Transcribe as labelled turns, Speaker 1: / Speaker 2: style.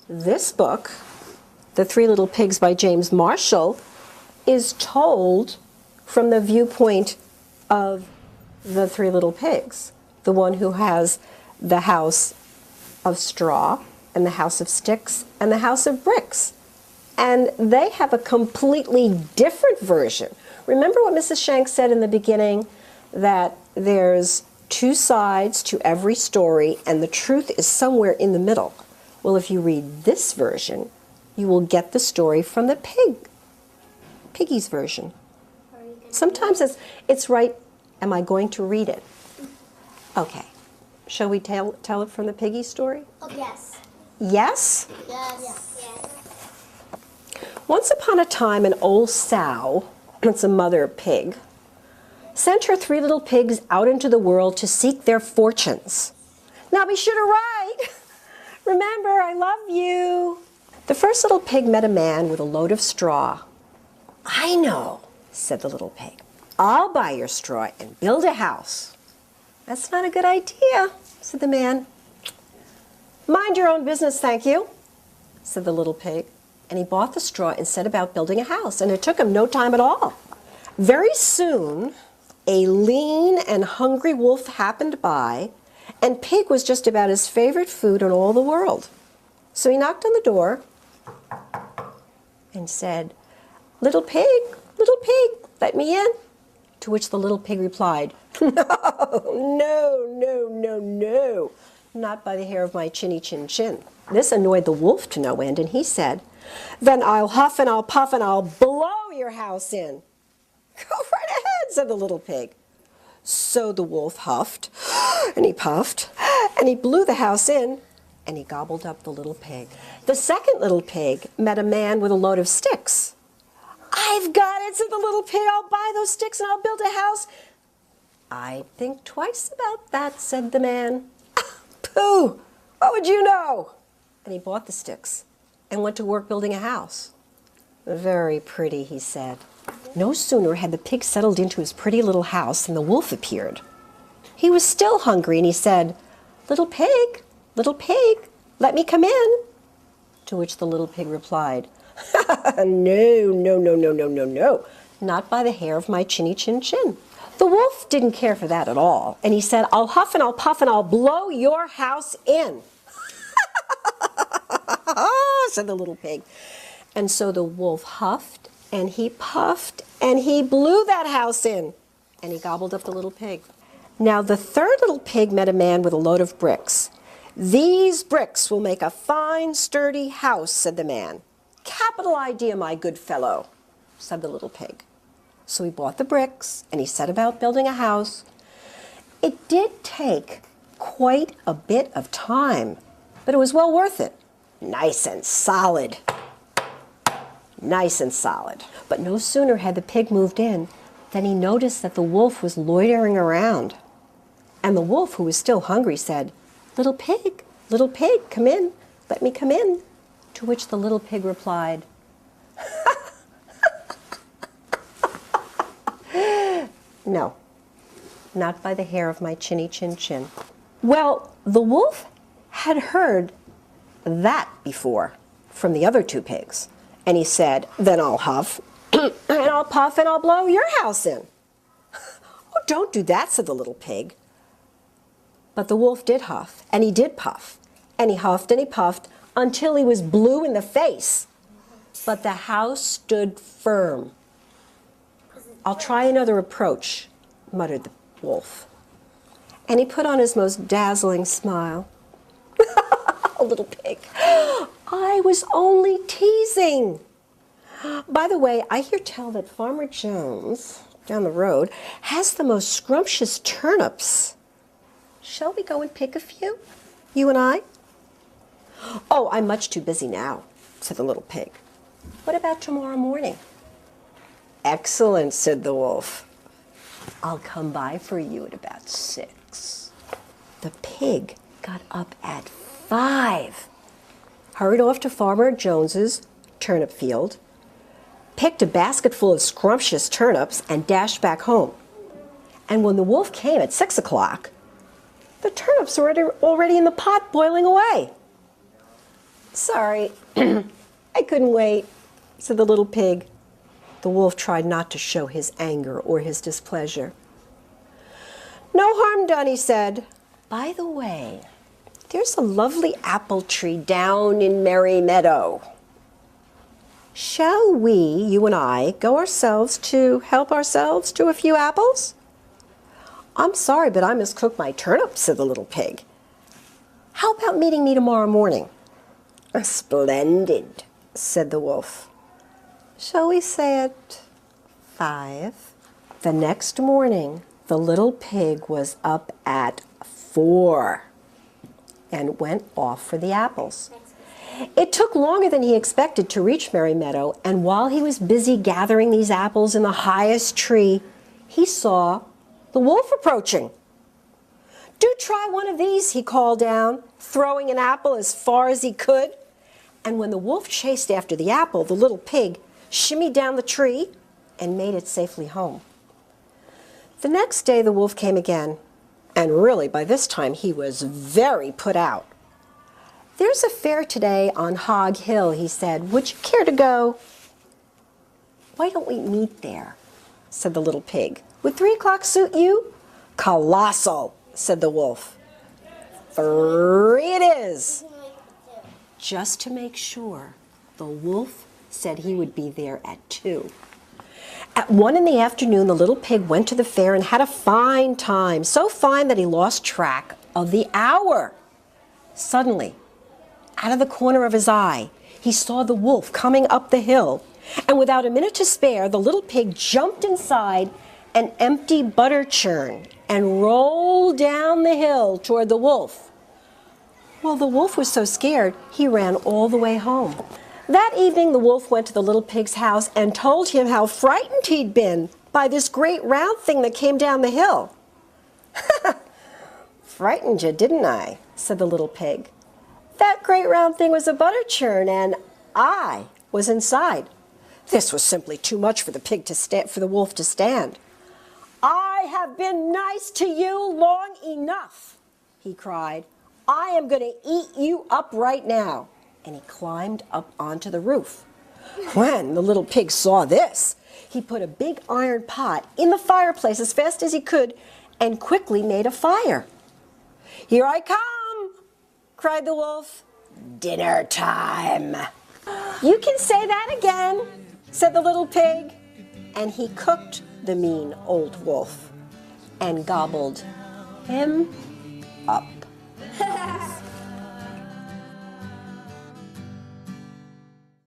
Speaker 1: This book, The Three Little Pigs by James Marshall, is told from the viewpoint of the three little pigs, the one who has the house of straw and the house of sticks and the house of bricks. And they have a completely different version. Remember what Mrs. Shanks said in the beginning, that there's two sides to every story and the truth is somewhere in the middle. Well, if you read this version, you will get the story from the piggy's version. Sometimes it's right. Am I going to read it? Okay. Shall we tell it from the piggy story?
Speaker 2: Oh, yes.
Speaker 1: Yes?
Speaker 2: Yes. Yes.
Speaker 1: Once upon a time, an old sow, that's a mother pig, sent her three little pigs out into the world to seek their fortunes. Now be sure to write. Remember, I love you. The first little pig met a man with a load of straw. I know, said the little pig. I'll buy your straw and build a house. That's not a good idea, said the man. Mind your own business, thank you, said the little pig. And he bought the straw and set about building a house, and it took him no time at all. Very soon, a lean and hungry wolf happened by, and pig was just about his favorite food in all the world. So he knocked on the door and said, little pig, let me in. To which the little pig replied, no, not by the hair of my chinny chin chin. This annoyed the wolf to no end, and he said, then I'll huff and I'll puff and I'll blow your house in. Go right ahead, said the little pig. So the wolf huffed, and he puffed, and he blew the house in, and he gobbled up the little pig. The second little pig met a man with a load of sticks. I've got it, said the little pig. I'll buy those sticks and I'll build a house. I'd think twice about that, said the man. Pooh, what would you know? And he bought the sticks and went to work building a house. Very pretty, he said. No sooner had the pig settled into his pretty little house than the wolf appeared. He was still hungry, and he said, little pig, let me come in. To which the little pig replied, no, not by the hair of my chinny chin chin. The wolf didn't care for that at all, and he said, I'll huff and I'll puff and I'll blow your house in. Said the little pig. And so the wolf huffed and he puffed and he blew that house in, and he gobbled up the little pig. Now the third little pig met a man with a load of bricks. These bricks will make a fine sturdy house, said the man. Capital idea, my good fellow, said the little pig. So he bought the bricks and he set about building a house. It did take quite a bit of time, but it was well worth it. Nice and solid. Nice and solid. But no sooner had the pig moved in than he noticed that the wolf was loitering around. And the wolf, who was still hungry, said, little pig, come in, let me come in. To which the little pig replied, no, not by the hair of my chinny chin chin. Well, the wolf had heard that before from the other two pigs. And he said, then I'll huff, and I'll puff, and I'll blow your house in. Oh, don't do that, said the little pig. But the wolf did huff, and he did puff, and he huffed and he puffed until he was blue in the face. But the house stood firm. I'll try another approach, muttered the wolf. And he put on his most dazzling smile. Little pig, I was only teasing. By the way, I hear tell that Farmer Jones, down the road, has the most scrumptious turnips. Shall we go and pick a few, you and I? Oh, I'm much too busy now, said the little pig. What about tomorrow morning? Excellent, said the wolf. I'll come by for you at about 6. The pig got up at 5, hurried off to Farmer Jones's turnip field, picked a basket full of scrumptious turnips, and dashed back home. And when the wolf came at 6 o'clock, the turnips were already in the pot boiling away. Sorry, I couldn't wait, said the little pig. The wolf tried not to show his anger or his displeasure. No harm done, he said. By the way, there's a lovely apple tree down in Merry Meadow. Shall we, you and I, go ourselves to help ourselves to a few apples? I'm sorry, but I must cook my turnips, said the little pig. How about meeting me tomorrow morning? Splendid, said the wolf. Shall we say at 5? The next morning, the little pig was up at 4 and went off for the apples. It took longer than he expected to reach Merry Meadow, and while he was busy gathering these apples in the highest tree, he saw the wolf approaching. Do try one of these, he called down, throwing an apple as far as he could. And when the wolf chased after the apple, the little pig shimmied down the tree and made it safely home. The next day the wolf came again, and really by this time he was very put out. There's a fair today on Hog Hill, he said. Would you care to go? Why don't we meet there, said the little pig. Would 3 o'clock suit you? Colossal, said the wolf. 3 it is. Just to make sure, the wolf said he would be there at 2. At 1 in the afternoon, the little pig went to the fair and had a fine time, so fine that he lost track of the hour. Suddenly, out of the corner of his eye, he saw the wolf coming up the hill, and without a minute to spare, the little pig jumped inside an empty butter churn and rolled down the hill toward the wolf. Well, the wolf was so scared, he ran all the way home. That evening, the wolf went to the little pig's house and told him how frightened he'd been by this great round thing that came down the hill. Frightened you, didn't I? Said the little pig. That great round thing was a butter churn, and I was inside. This was simply too much for the wolf to stand. I have been nice to you long enough, he cried. I am going to eat you up right now. And he climbed up onto the roof. When the little pig saw this, he put a big iron pot in the fireplace as fast as he could and quickly made a fire. Here I come, cried the wolf. Dinner time. You can say that again, said the little pig. And he cooked the mean old wolf and gobbled him up.